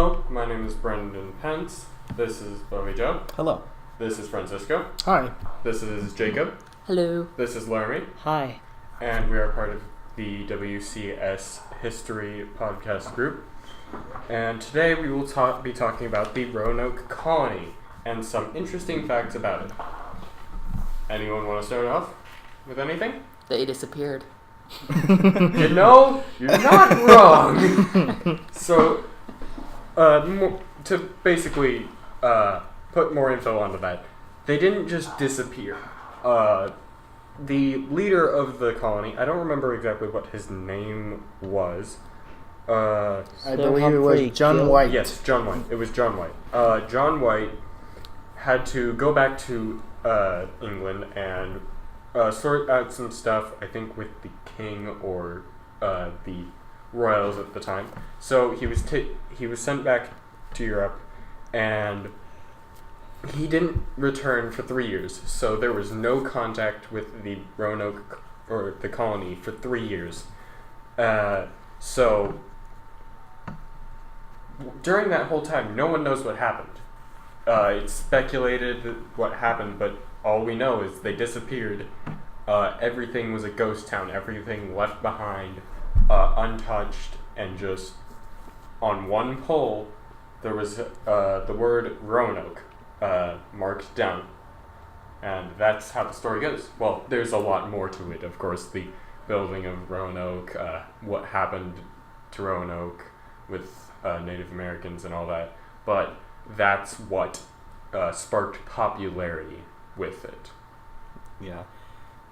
Hello, my name is Brendan Pence. This is Bowie Joe. Hello. This is Francisco. Hi. This is Jacob. Hello. This is Laramie. Hi. And we are part of the WCS History podcast group. And today we will be talking about the Roanoke colony and some interesting facts about it. Anyone want to start off with anything? They disappeared. You know, you're not wrong. So, to basically put more info onto that, they didn't just disappear. The leader of the colony, I don't remember exactly what his name was. I believe it was John White. Yes, John White. It was John White. John White had to go back to England and sort out some stuff, I think, with the king or the royals at the time. So he was sent back to Europe, and he didn't return for 3 years. So there was no contact with the Roanoke or the colony for 3 years. So during that whole time, no one knows what happened. It's speculated what happened, but all we know is they disappeared. Everything was a ghost town. Everything left behind, untouched, and just on one pole there was the word Roanoke marked down. And that's how the story goes. Well, there's a lot more to it, of course. The building of Roanoke, what happened to Roanoke with Native Americans and all that. But that's what sparked popularity with it. Yeah.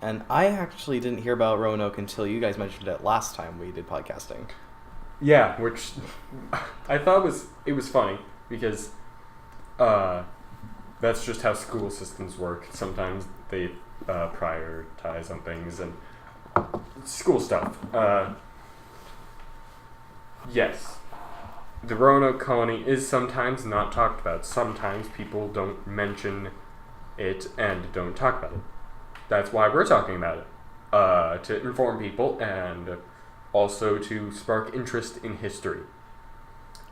And I actually didn't hear about Roanoke until you guys mentioned it last time we did podcasting. Yeah, which I thought was funny because that's just how school systems work. Sometimes they prioritize on things and school stuff. Yes, the Roanoke colony is sometimes not talked about. Sometimes people don't mention it and don't talk about it. That's why we're talking about it, to inform people and also to spark interest in history.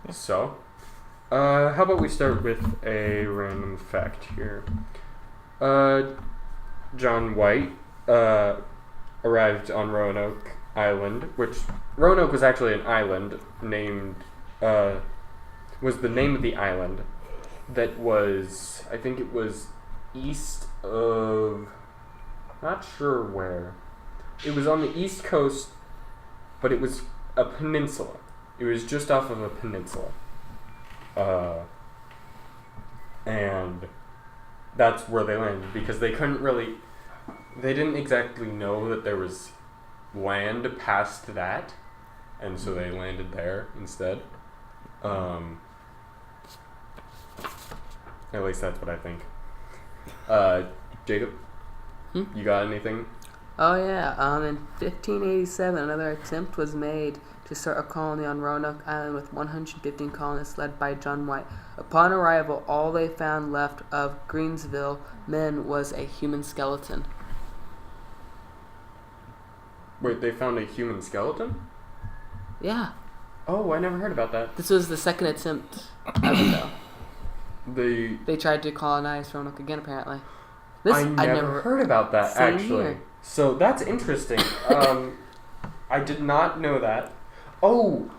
So, how about we start with a random fact here. John White arrived on Roanoke Island, which Roanoke was actually an island named, was the name of the island that was, I think it was east of, not sure where. It was on the east coast, but it was a peninsula. It was just off of a peninsula. And that's where they landed because they didn't exactly know that there was land past that, and so they landed there instead. At least that's what I think. Jacob? You got anything? Oh yeah, in 1587 another attempt was made to start a colony on Roanoke Island with 115 colonists led by John White. Upon arrival, all they found left of Greensville men was a human skeleton. Wait, they found a human skeleton? Yeah. Oh, I never heard about that. This was the second attempt ever though. They tried to colonize Roanoke again apparently. I never heard about that, actually. Here. So that's interesting. I did not know that. Oh,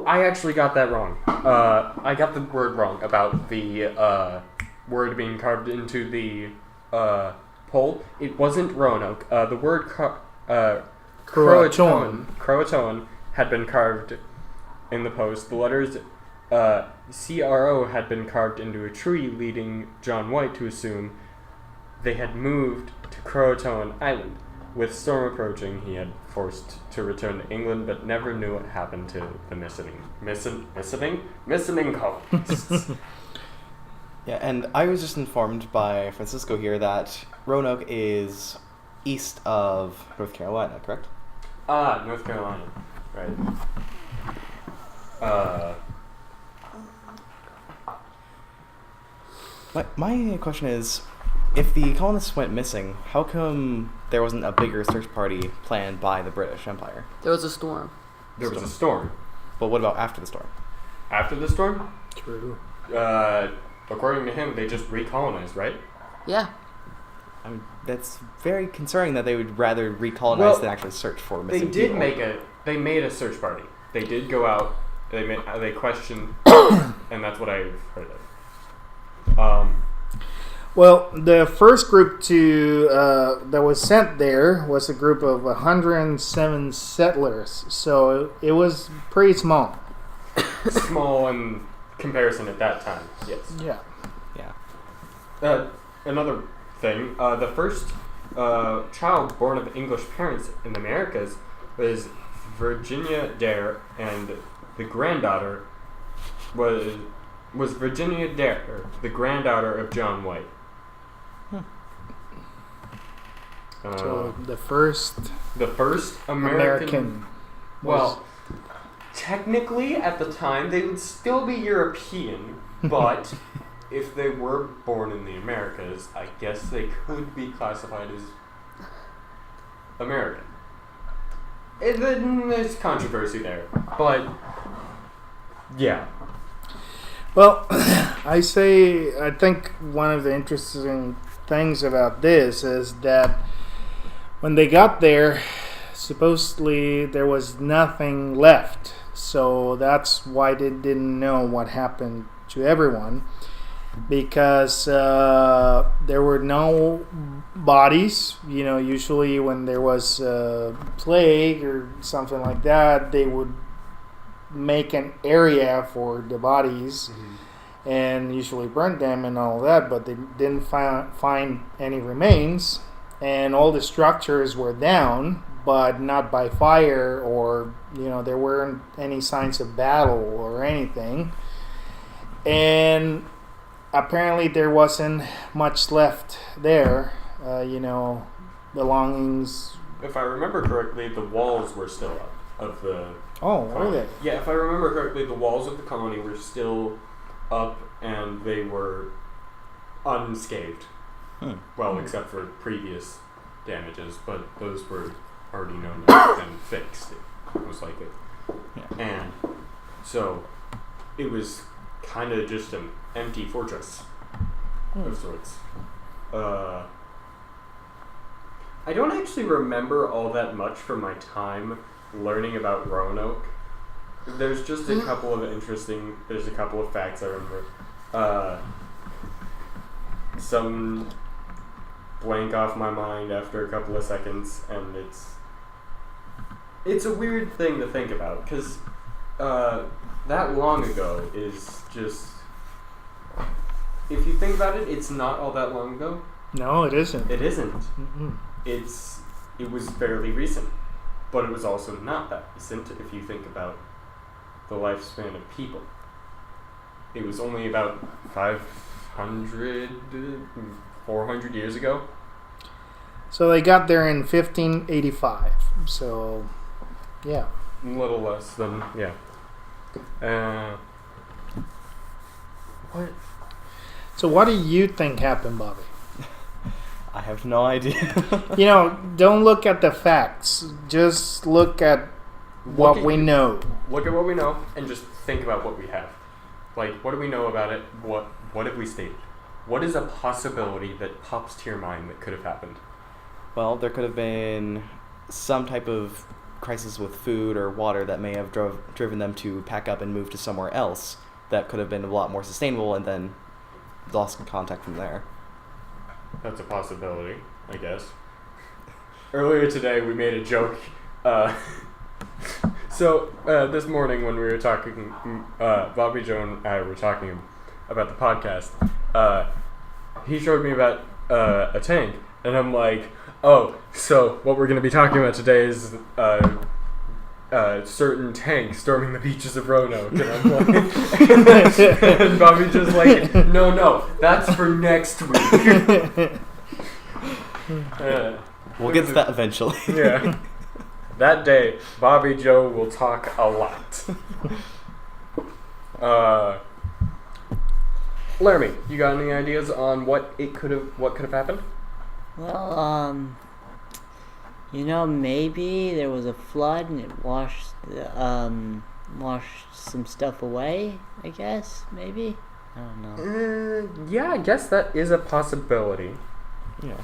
I actually got that wrong. I got the word wrong about the word being carved into the pole. It wasn't Roanoke. The word Croatoan had been carved in the post. The letters CRO had been carved into a tree, leading John White to assume they had moved to Croatoan Island. With storm approaching, he had forced to return to England, but never knew what happened to the missing colonists. Yeah, and I was just informed by Francisco here that Roanoke is east of North Carolina, correct? North Carolina. Right. My question is, if the colonists went missing, how come there wasn't a bigger search party planned by the British Empire? There was a storm. There was a storm. But what about after the storm? after the storm. True. According to him, they just recolonized, right? Yeah. I mean, that's very concerning that they would rather recolonize than actually search for missing people. They made a search party. They did go out. They questioned, and that's what I've heard of. Well, the first group that was sent there was a group of 107 settlers, so it was pretty small. Small in comparison at that time, yes. Yeah. Another thing, the first child born of English parents in the Americas was Virginia Dare, and the granddaughter was Virginia Dare, the granddaughter of John White. So the first American. Well, technically at the time they would still be European, but if they were born in the Americas, I guess they could be classified as American. There's controversy there, but yeah. Well, I think one of the interesting things about this is that when they got there, supposedly there was nothing left. So that's why they didn't know what happened to everyone, because there were no bodies. You know, usually when there was plague or something like that, they would make an area for the bodies and usually burn them and all that, but they didn't find any remains, and all the structures were down, but not by fire, or there weren't any signs of battle or anything, and apparently there wasn't much left there. Belongings. If I remember correctly, the walls were still up of the were they? Yeah, if I remember correctly, the walls of the colony were still up and they were unscathed. Well, except for previous damages, but those were already known and fixed, most likely. Yeah. And so it was kind of just an empty fortress of sorts. I don't actually remember all that much from my time learning about Roanoke. There's just a couple of facts I remember. Some blank off my mind after a couple of seconds, and it's a weird thing to think about, because that long ago is just, if you think about it, it's not all that long ago. No, it isn't. It isn't. Mm-mm. It was fairly recent, but it was also not that recent if you think about the lifespan of people. It was only about 400 years ago. So they got there in 1585. So, yeah. A little less than, yeah. What? So what do you think happened, Bobby? I have no idea. Don't look at the facts. Just look at what we know. Look at what we know and just think about what we have. Like, what do we know about it? What have we stated? What is a possibility that pops to your mind that could have happened? Well, there could have been some type of crisis with food or water that may have driven them to pack up and move to somewhere else that could have been a lot more sustainable, and then lost contact from there. That's a possibility, I guess. Earlier today, we made a joke. So this morning when we were talking, Bobby, Joe, and I were talking about the podcast, he showed me about a tank, and I'm like, oh, so what we're going to be talking about today is certain tank storming the beaches of Roanoke. And I'm like, and Bobby just like, no, that's for next week. We'll get to that eventually. Yeah. That day, Bobby Joe will talk a lot. Laramie, you got any ideas on what could have happened? Well, maybe there was a flood and it washed washed some stuff away, I guess, maybe? I don't know. Yeah, I guess that is a possibility. Yeah.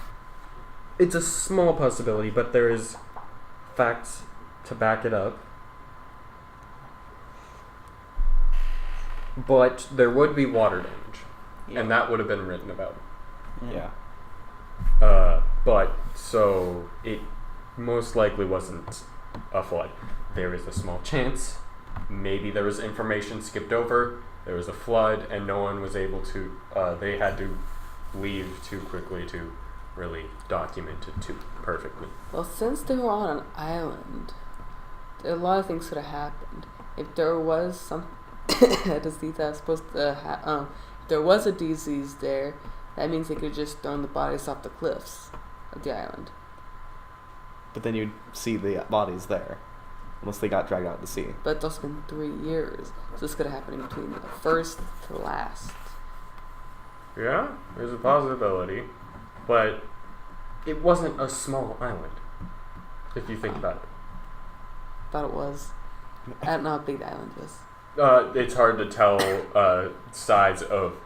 It's a small possibility, but there is facts to back it up. But there would be water damage, and that would have been written about. Yeah. But so it most likely wasn't a flood. There is a small chance. Maybe there was information skipped over. There was a flood, and no one was able to. They had to leave too quickly to really document it too perfectly. Well, since they were on an island, a lot of things could have happened. If there was some disease that was supposed to if there was a disease there, that means they could just thrown the bodies off the cliffs of the island. But then you'd see the bodies there, unless they got dragged out to sea. But it's also been 3 years, so this could have happened in between the first to the last. Yeah, there's a possibility, but it wasn't a small island, if you think about it. Thought it was. I don't know how big the island was. It's hard to tell size of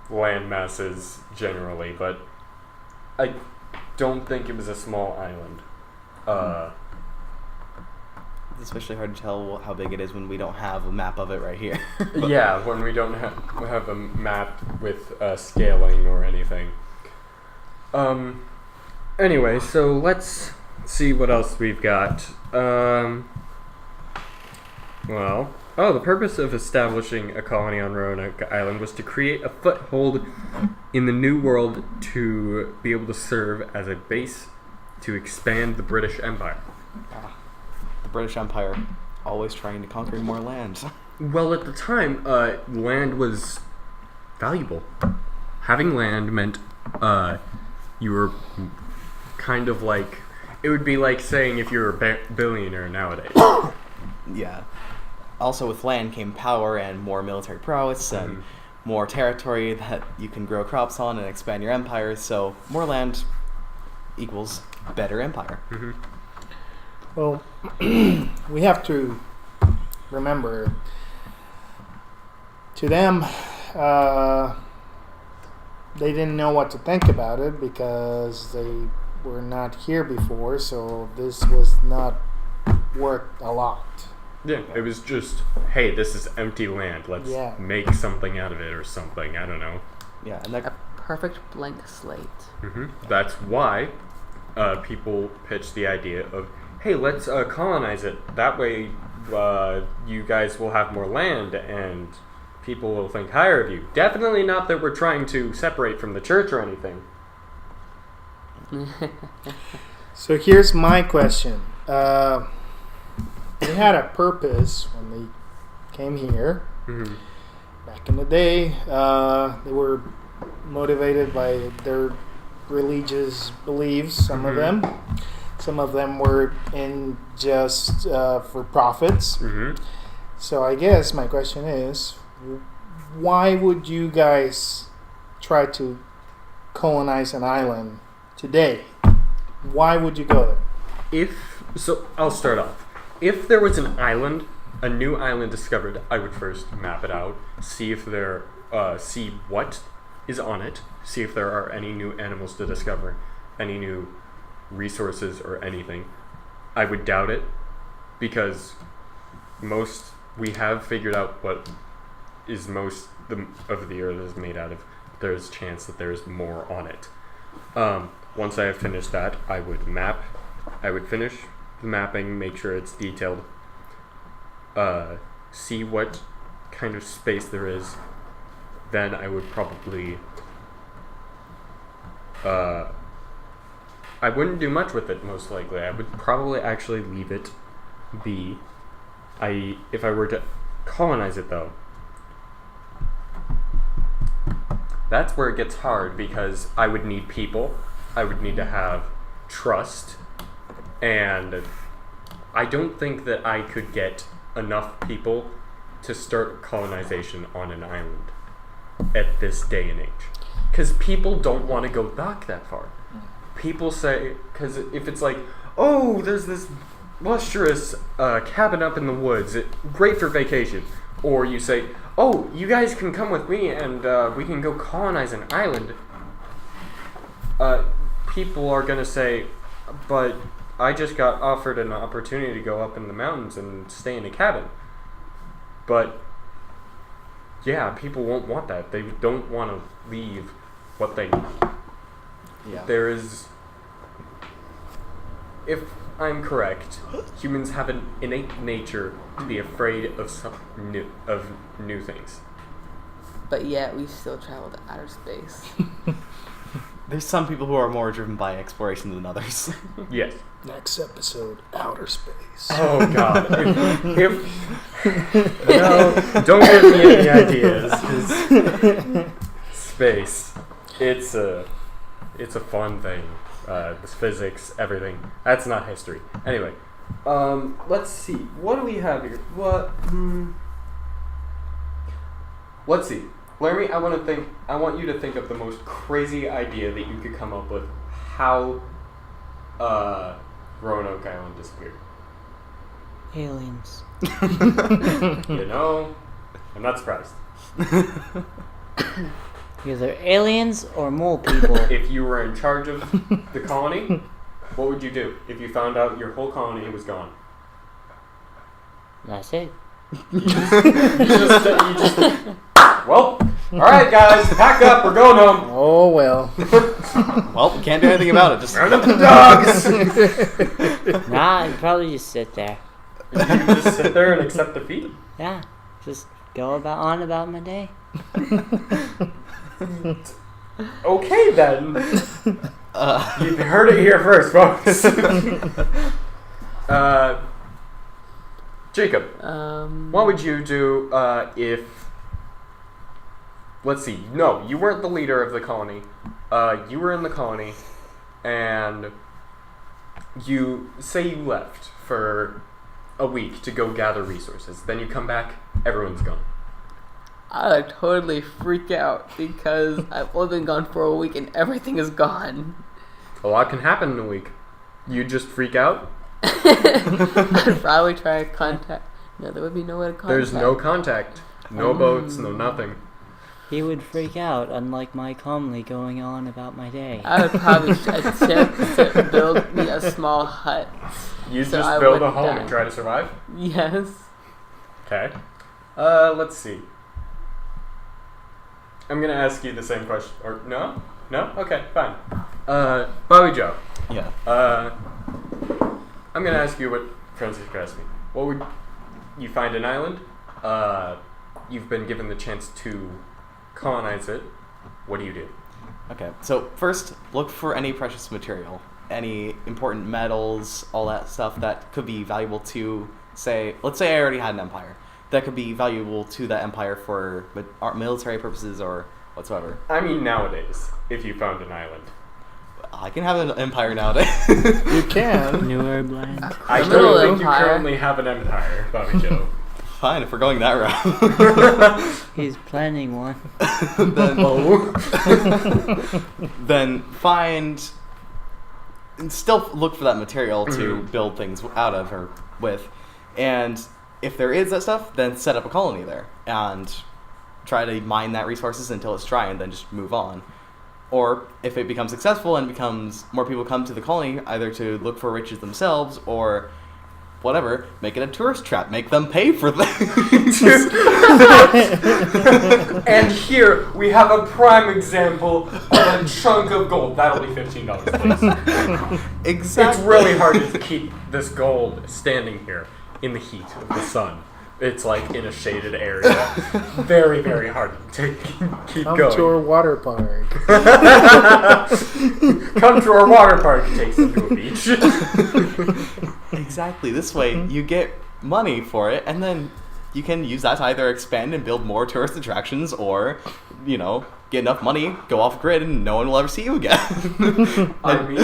land masses generally, but I don't think it was a small island. It's especially hard to tell how big it is when we don't have a map of it right here. Yeah, when we don't have a map with scaling or anything. Anyway, so let's see what else we've got. The purpose of establishing a colony on Roanoke Island was to create a foothold in the New World to be able to serve as a base to expand the British Empire. The British Empire always trying to conquer more land. Well, at the time, land was valuable. Having land meant you were kind of like... It would be like saying if you were a billionaire nowadays. Yeah. Also, with land came power and more military prowess and more territory that you can grow crops on and expand your empire. So, more land equals better empire. Mm-hmm. Well, we have to remember, to them, they didn't know what to think about it because they were not here before, so this was not worth a lot. Yeah, it was just, hey, this is empty land. Let's make something out of it or something. I don't know. Yeah, and A perfect blank slate. That's why people pitched the idea of, hey, let's colonize it. That way you guys will have more land and people will think higher of you. Definitely not that we're trying to separate from the church or anything. So here's my question. They had a purpose when they came here. Back in the day, they were motivated by their religious beliefs, some of them. Some of them were in just for profits. So I guess my question is, why would you guys try to colonize an island today? Why would you go there? So I'll start off. If there was an island, a new island discovered, I would first map it out, see if see what is on it, see if there are any new animals to discover, any new resources or anything. I would doubt it because we have figured out what is most of the earth is made out of. There's a chance that there's more on it. Once I have finished that, I would finish the mapping, make sure it's detailed, see what kind of space there is. Then I would probably I wouldn't do much with it, most likely. I would probably actually leave it be. If I were to colonize it, though, that's where it gets hard because I would need people. I would need to have trust. And I don't think that I could get enough people to start colonization on an island at this day and age. Because people don't want to go back that far. People say, because if it's like, oh, there's this lustrous cabin up in the woods, great for vacation. Or you say, oh, you guys can come with me and we can go colonize an island. People are going to say, but I just got offered an opportunity to go up in the mountains and stay in a cabin. But, yeah, people won't want that. They don't want to leave what they know. Yeah. There is, if I'm correct, humans have an innate nature to be afraid of new things. But yet, we still travel to outer space. There's some people who are more driven by exploration than others. Yes. Next episode, outer space. Oh God! if no, don't give me any ideas. 'Cause space, it's a fun thing. It's physics, everything. That's not history. Anyway, let's see. What do we have here? Let's see. Larry, I want you to think of the most crazy idea that you could come up with. How Roanoke Island disappeared. Aliens. You know, I'm not surprised. Either aliens or mole people. If you were in charge of the colony, what would you do if you found out your whole colony was gone? That's it. You just well, all right, guys, pack up. We're going home. Oh well. Well, we can't do anything about it. Just Round up the dogs. Nah, I'd probably just sit there. You just sit there and accept defeat. Yeah, just go about my day. Okay then. You've heard it here first, folks. Jacob, what would you do if? Let's see. No, you weren't the leader of the colony. You were in the colony, and you left for a week to go gather resources. Then you come back, everyone's gone. I would totally freak out because I've only been gone for a week and everything is gone. A lot can happen in a week. You just freak out? I'd probably try to contact. No, there would be no way to contact. There's no contact. No boats, no nothing. He would freak out, unlike my calmly going on about my day. I would probably attempt to build me a small hut. You So just I build a wouldn't home die. and try to survive? Yes. Okay. Let's see. I'm gonna ask you the same question. Or no? No? Okay, fine. Bobby Joe. yeah. I'm gonna ask you what Francisco asked me. What would you find an island? You've been given the chance to colonize it. What do you do? Okay. So first, look for any precious material, any important metals, all that stuff that could be valuable to, say, let's say I already had an empire. That could be valuable to that empire for military purposes or whatsoever. I mean nowadays, if you found an island. I can have an empire nowadays. You can. New Herb-land. I A little don't think you empire. currently have an empire, Bobby Joe. Fine, if we're going that route. He's planning one. Then find and still look for that material to build things out of or with. And if there is that stuff, then set up a colony there and try to mine that resources until it's dry and then just move on. Or if it becomes successful and becomes more people come to the colony either to look for riches themselves or whatever, make it a tourist trap. Make them pay for things. And here we have a prime example of a chunk of gold. That'll be $15, please. Exactly. It's really hard to keep this gold standing here in the heat of the sun. It's like in a shaded area. Very, very hard to keep Come going. to our water park. Come to our water park. Takes them to a beach. Exactly. This way, you get money for it, and then you can use that to either expand and build more tourist attractions, or, you know, get enough money, go off grid, and no one will ever see you again. I mean,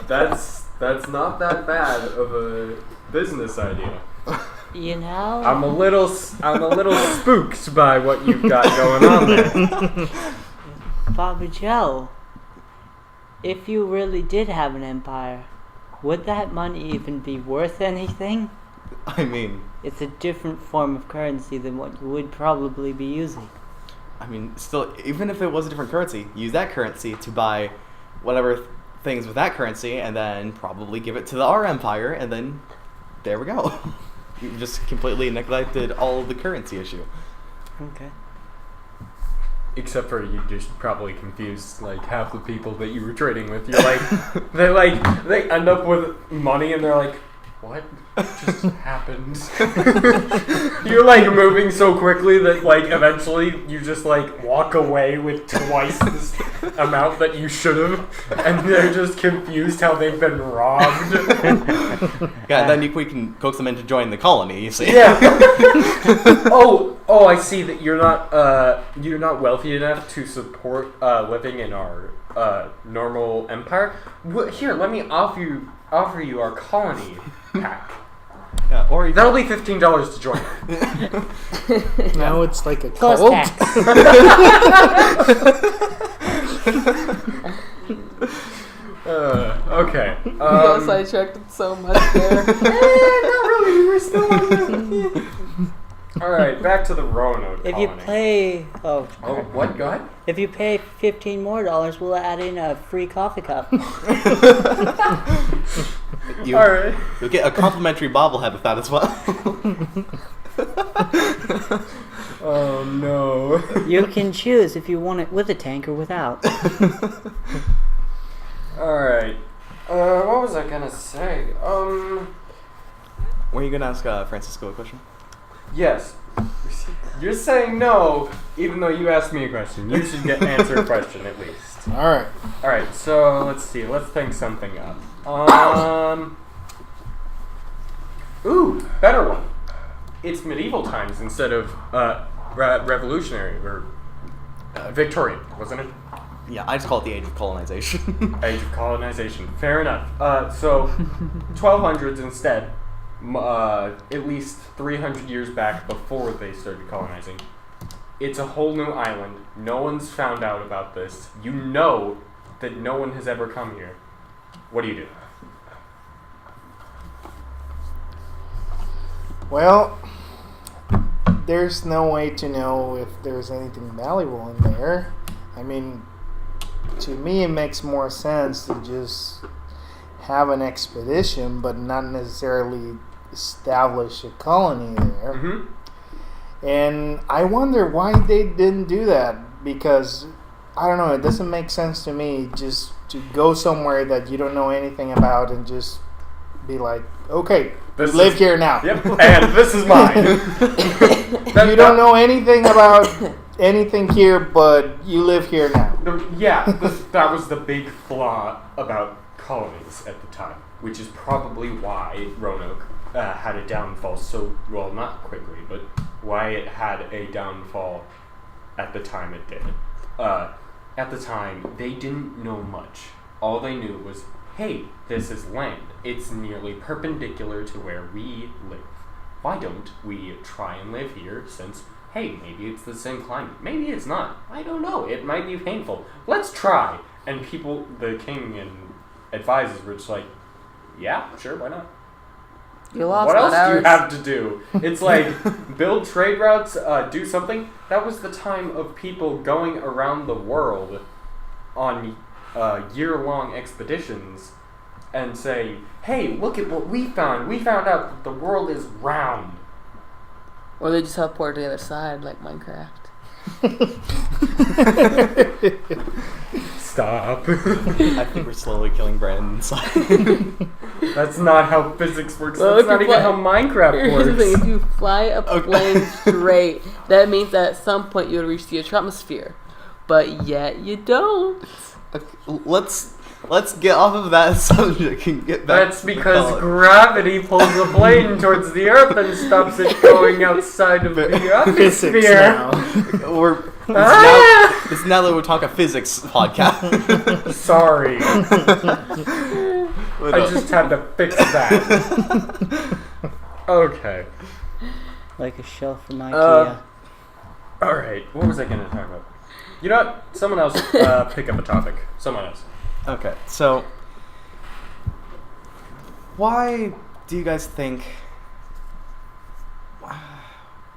that's not that bad of a business idea. You know? I'm a little spooked by what you've got going on there. Bobby Joe, if you really did have an empire, would that money even be worth anything? I mean, It's a different form of currency than what you would probably be using. still, even if it was a different currency, use that currency to buy whatever things with that currency, and then probably give it to our empire, and then there we go. You just completely neglected all of the currency issue. Okay. Except for you just probably confused like half the people that you were trading with. You're like, they end up with money and they're like, what just happened? You're like moving so quickly that like eventually you just like walk away with twice this amount that you should have, and they're just confused how they've been robbed. Yeah, and then we can coax them into joining the colony, you see. Yeah. Oh, I see that you're not wealthy enough to support living in our normal empire. Here, let me offer you our colony pack. Yeah, or you That'll be $15 to join. Now it's like a Plus cult. tax. Okay. You got sidetracked so much there. Not really. We're still on the... All right, back to the Roanoke If colony. you pay, Oh, what? Go ahead. if you pay $15 more, we'll add in a free coffee cup. You, All right. You'll get a complimentary bobblehead with that as well. Oh no. You can choose if you want it with a tank or without. All right. What was I gonna say? Were you gonna ask Francisco a question? Yes. You're saying no, even though you asked me a question. You should answer a question at least. All right. All right. So let's see. Let's think something up. Ooh, better one. It's medieval times instead of revolutionary or Victorian, wasn't it? Yeah, I just call it the age of colonization. Age of colonization. Fair enough. So 1200s instead. At least 300 years back before they started colonizing. It's a whole new island. No one's found out about this. You know that no one has ever come here. What do you do? Well, there's no way to know if there's anything valuable in there. I mean, to me, it makes more sense to just have an expedition, but not necessarily establish a colony there. Mm-hmm. And I wonder why they didn't do that, because I don't know, it doesn't make sense to me just to go somewhere that you don't know anything about and just be like, okay, This live is- here now. Yep, and this is mine. You don't know anything about anything here, but you live here now. That was the big flaw about colonies at the time, which is probably why Roanoke had a downfall well, not quickly, but why it had a downfall at the time it did. At the time, they didn't know much. All they knew was, hey, this is land. It's nearly perpendicular to where we live. Why don't we try and live here since, hey, maybe it's the same climate. Maybe it's not. I don't know. It might be painful. Let's try. And people, the king and advisors were just like, yeah, sure, why not? You lost What else that do you hours. have to do? It's like, build trade routes, do something. That was the time of people going around the world on year-long expeditions and saying, hey, look at what we found. We found out that the world is round. Or they just teleport to the other side, like Minecraft. Stop. I think we're slowly killing Brandon inside. That's not how physics works. Well, That's if not you even fly- how Minecraft Here's the thing: works. if you fly a plane straight, that means that at some point you'll reach the atmosphere, but yet you don't. Okay, let's get off of that subject and get back. That's to the because colony. gravity pulls the plane towards the Earth and stops it going outside of the Physics atmosphere. We're Ah! this is now that we talk a physics podcast. Sorry, But, I just had to fix that. Okay. Like a shelf from IKEA. All right. What was I going to talk about? You know what? Someone else pick up a topic. Someone else. okay, so Why do you guys think?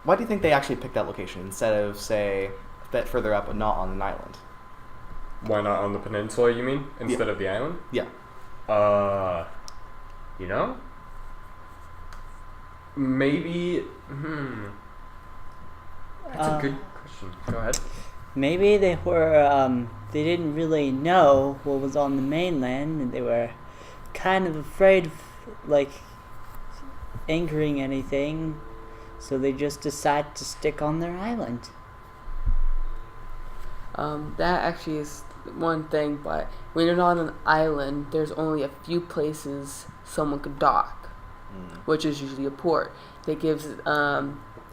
Why do you think they actually picked that location instead of, say, a bit further up, but not on an island? Why not on the peninsula, you mean, instead of the island? Yeah. You know? Maybe, That's a good question. Go ahead. Maybe they they didn't really know what was on the mainland, and they were kind of afraid of, like, anchoring anything, so they just decided to stick on their island. That actually is one thing, but when you're not on an island, there's only a few places someone could dock, which is usually a port. That gives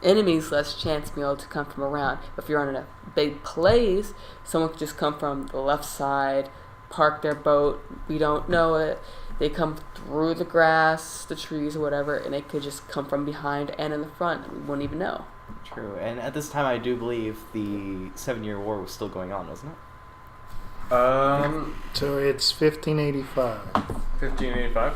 enemies less chance to be able to come from around. If you're on a big place, someone could just come from the left side, park their boat, we don't know it, they come through the grass, the trees, or whatever, and it could just come from behind and in the front, and we wouldn't even know. True. And at this time, I do believe the 7-Year War was still going on, wasn't it? So it's 1585. 1585?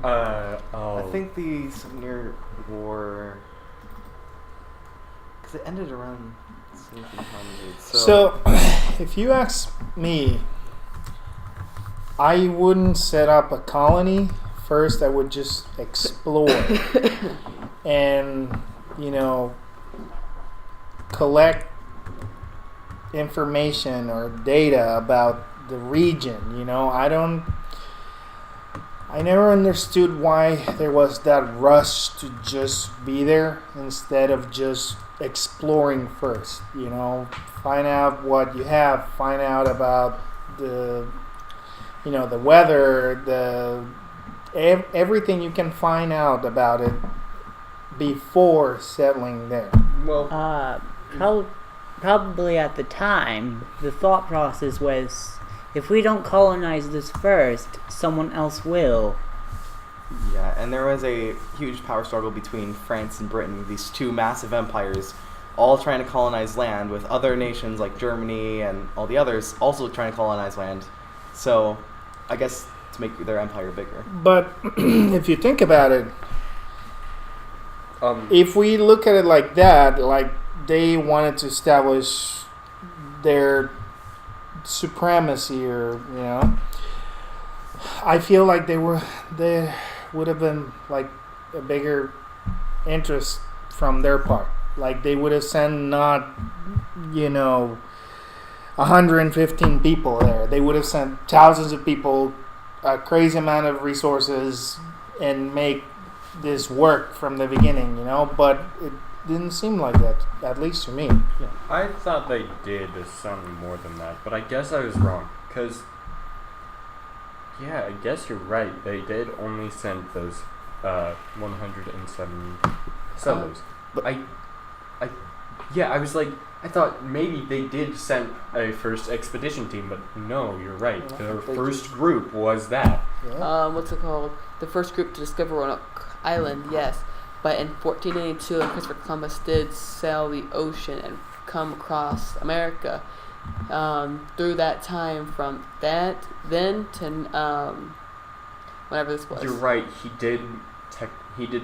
I think the 7-Year War, because it ended around 1700. So, if you ask me, I wouldn't set up a colony. First, I would just explore and, collect information or data about the region. I never understood why there was that rush to just be there instead of just exploring first. Find out what you have, find out about the weather, everything you can find out about it before settling there. Well, Probably at the time, the thought process was, if we don't colonize this first, someone else will. Yeah, and there was a huge power struggle between France and Britain, these two massive empires, all trying to colonize land, with other nations like Germany and all the others also trying to colonize land. So, I guess to make their empire bigger. But if you think about it, if we look at it like that, like they wanted to establish their supremacy, or I feel like there would have been like a bigger interest from their part. Like they would have sent not 115 people there. They would have sent thousands of people, a crazy amount of resources, and make this work from the beginning. But it didn't seem like that, at least to me. yeah, I thought they did some more than that, but I guess I was wrong. Because, I guess you're right. They did only send those 107 settlers. But I was like, I thought maybe they did send a first expedition team, but no, you're right. Their first group was that. Yeah. What's it called? The first group to discover Roanoke Island, yes. But in 1482, Christopher Columbus did sail the ocean and come across America. Through that time, from then to whatever this was. You're right. He did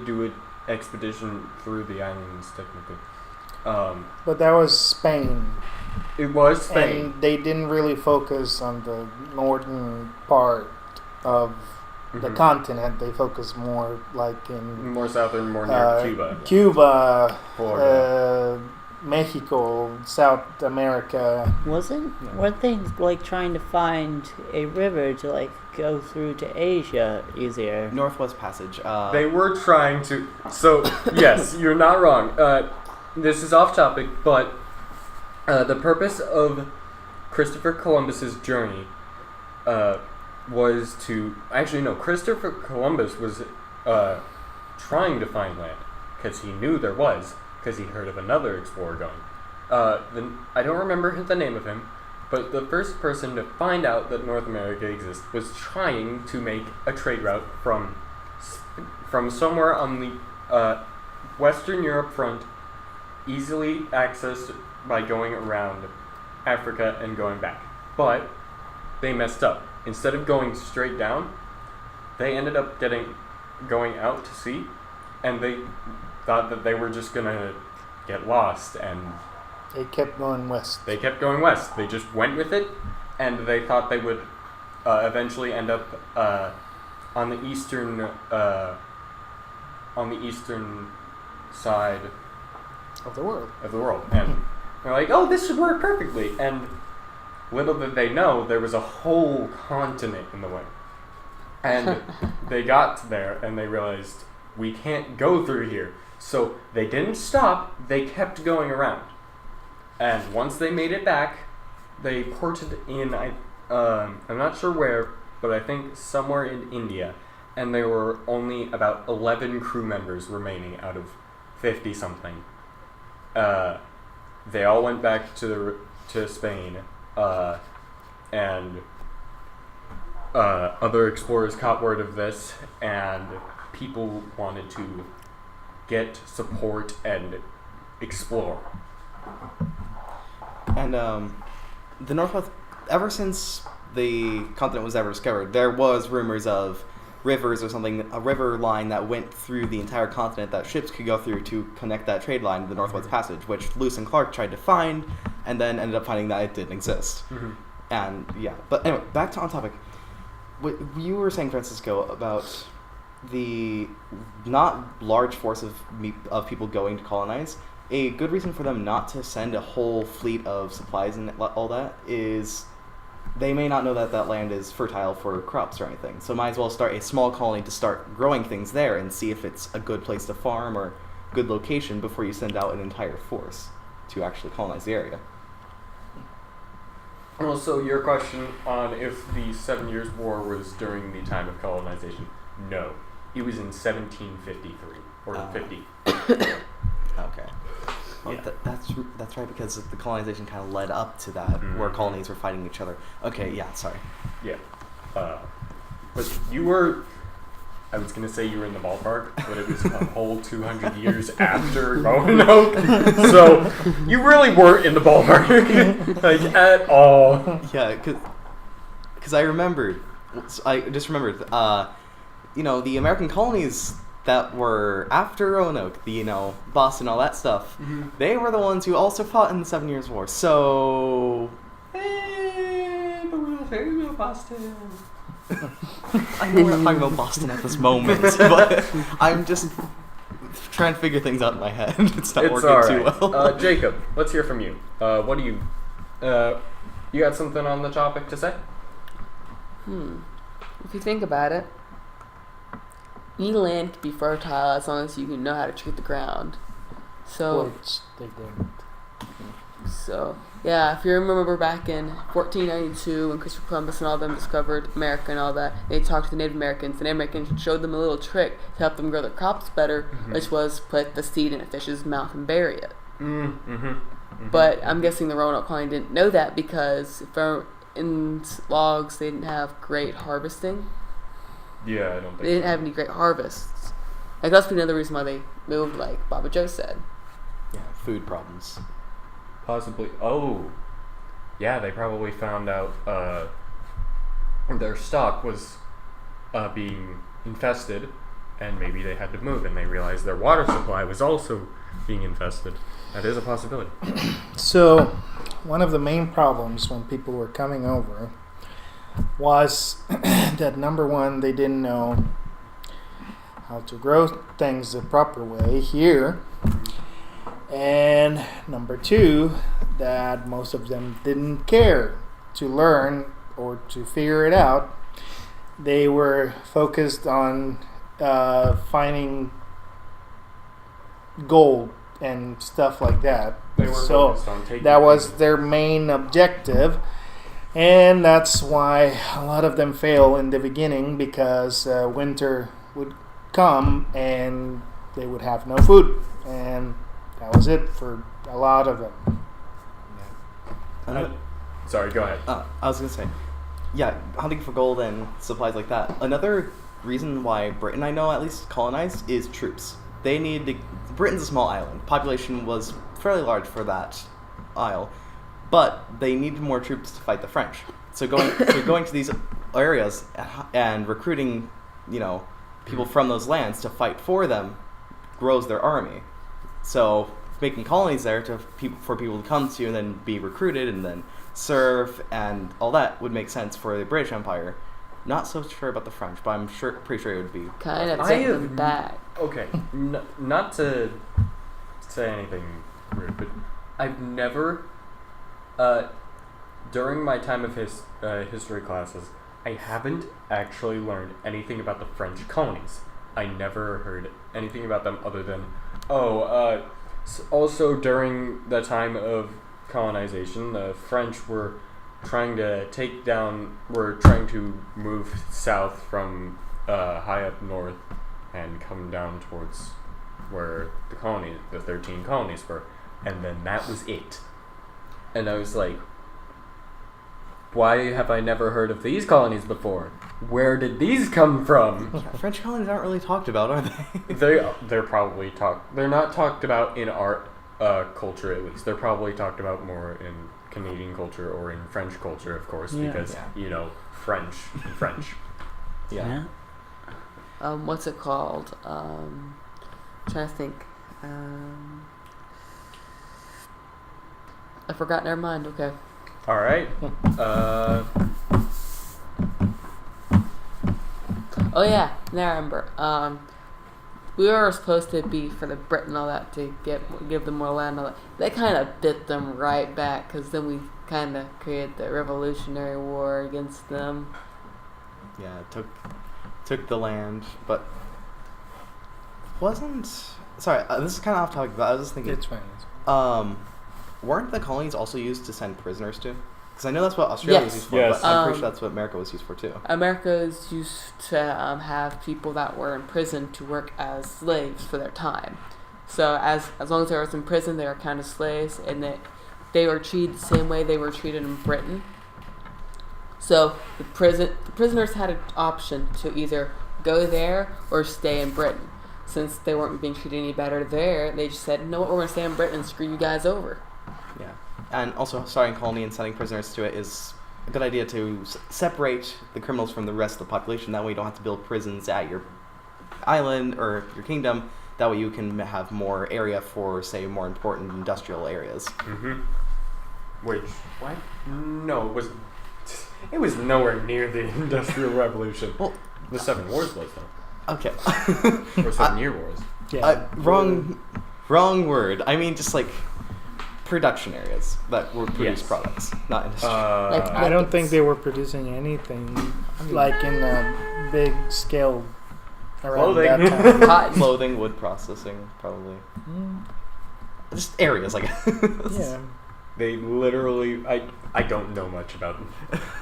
do an expedition through the islands, technically. But that was Spain. It was Spain. And they didn't really focus on the northern part of the continent. They focused more like in more southern, more near Cuba, Florida. Mexico, South America. Weren't they like trying to find a river to like go through to Asia easier? Northwest Passage. They were trying to. So yes, you're not wrong. This is off topic, but the purpose of Christopher Columbus's journey was to Christopher Columbus was trying to find land because he knew there was. Because he heard of another explorer going. I don't remember the name of him, but the first person to find out that North America exists was trying to make a trade route from somewhere on the Western Europe front, easily accessed by going around Africa and going back. But they messed up. Instead of going straight down, they ended up going out to sea, and they thought that they were just gonna get lost, and They kept going west. they kept going west. They just went with it, and they thought they would eventually end up on the eastern side Of the world. of the world, and they're like, "Oh, this should work perfectly." And little did they know, there was a whole continent in the way. And they got there, and they realized, we can't go through here. So they didn't stop, they kept going around. And once they made it back, they ported in, I'm not sure where, but I think somewhere in India. And there were only about 11 crew members remaining out of 50-something. They all went back to Spain, and other explorers caught word of this, and people wanted to get support and explore. And the Northwest, ever since the continent was ever discovered, there was rumors of rivers or something, a river line that went through the entire continent that ships could go through to connect that trade line to the Northwest Passage, which Lewis and Clark tried to find, and then ended up finding that it didn't exist. Mm-hmm. And yeah, but anyway, back to on topic. What you were saying, Francisco, about the not large force of people going to colonize. A good reason for them not to send a whole fleet of supplies and all that is they may not know that that land is fertile for crops or anything. So might as well start a small colony to start growing things there and see if it's a good place to farm or good location before you send out an entire force to actually colonize the area. Well, so your question on if the 7 Years' War was during the time of colonization? No. It was in 1753 or 50. Okay. Well, Yeah. that's right, because the colonization kind of led up to that, where Mhm. colonies were fighting each other. Okay, yeah, sorry. Yeah. But you were, I was going to say you were in the ballpark, but it was a whole 200 years after Roanoke. So you really weren't in the ballpark, like, at all. Yeah, because I just remembered, the American colonies that were after Roanoke, Boston, all that stuff, they were the ones who also fought in the 7 Years' War. So, Hey, but we're talking about Boston. I know we're not talking about Boston at this moment, but I'm just trying to figure things out in my head. It's not working all too right. well. Jacob, let's hear from you. What do you, you got something on the topic to say? If you think about it, any land can be fertile as long as you can know how to treat the ground. So, Which they didn't. yeah, if you remember back in 1492 when Christopher Columbus and all them discovered America and all that, they talked to the Native Americans. The Native Americans showed them a little trick to help them grow their crops better, which was put the seed in a fish's mouth and bury it. But I'm guessing the Roanoke colony didn't know that because in logs they didn't have great harvesting. Yeah, I don't think They didn't have any great harvests. Like, that's another reason why they moved, like Baba Joe said. Yeah, food problems. Possibly. Oh, yeah. They probably found out their stock was being infested, and maybe they had to move, and they realized their water supply was also being infested. That is a possibility. So, one of the main problems when people were coming over was that, number one, they didn't know how to grow things the proper way here. And number two, that most of them didn't care to learn or to figure it out. They were focused on finding gold and stuff like that. They were So focused on taking that was things. their main objective. And that's why a lot of them fail in the beginning, because winter would come and they would have no food. And that was it for a lot of them. Sorry, go ahead. I was going to say, yeah, hunting for gold and supplies like that. Another reason why Britain, I know at least, colonized is troops. They need to... Britain's a small island. Population was fairly large for that isle. But they needed more troops to fight the French. So going to these areas and recruiting people from those lands to fight for them grows their army. So making colonies there for people to come to and then be recruited and then serve and all that would make sense for the British Empire. Not so sure about the French, but I'm pretty sure it would be. Kind of take them back. Okay, not to say anything weird, but I've never, during my time of history classes, I haven't actually learned anything about the French colonies. I never heard anything about them other than, also during the time of colonization, the French were trying to move south from high up north and come down towards where the 13 colonies were, and then that was it. And I was like, why have I never heard of these colonies before? Where did these come from? Yeah, French colonies aren't really talked about, are they? They're probably they're not talked about in our culture, at least. They're probably talked about more in Canadian culture or in French culture, of course, because French. Yeah. What's it called? Trying to think. I forgot. Never mind. Okay. All right. Oh yeah, now I remember. We were supposed to be for the Britain and all that to give them more land. And all that. They kind of bit them right back because then we kind of created the Revolutionary War against them. Yeah, it took the land, but wasn't. Sorry, this is kind of off topic, but I was just thinking. It's fine. Weren't the colonies also used to send prisoners to? Because I know that's what Australia was used for, Yes. but I'm pretty sure that's what America was used for too. America is used to have people that were in prison to work as slaves for their time. So as long as they were in prison, they were kind of slaves, and they were treated the same way they were treated in Britain. So the prisoners had an option to either go there or stay in Britain. Since they weren't being treated any better there, they just said, "No, we're going to stay in Britain and screw you guys over." Yeah, and also starting a colony and sending prisoners to it is a good idea to separate the criminals from the rest of the population. That way you don't have to build prisons at your island or your kingdom. That way you can have more area for, say, more important industrial areas. Mm-hmm. Which, what? No, it was nowhere near the Industrial Revolution. Well, the 7 Wars was, though. Okay. Or 7 Year Wars. Yeah. Wrong word. I mean, just like production areas that were produce products, not industry. I don't think they were producing anything like in a big scale around Clothing. that time. Cotton. Clothing, wood processing, probably. Just areas, I guess. Yeah. They literally, I don't know much about them.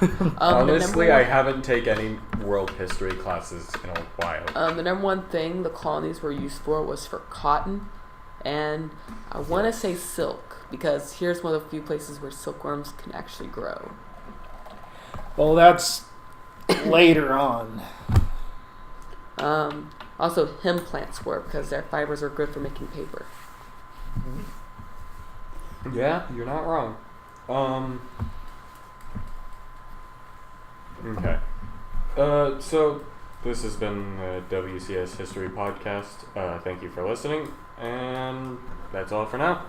The Honestly, number I one- haven't taken any world history classes in a while. The number one thing the colonies were used for was for cotton, and I want to say silk, because here's one of the few places where silkworms can actually grow. Well, that's later on. Also, hemp plants were, because their fibers were good for making paper. Yeah, you're not wrong. Okay. So this has been the WCS History Podcast. Thank you for listening, and that's all for now.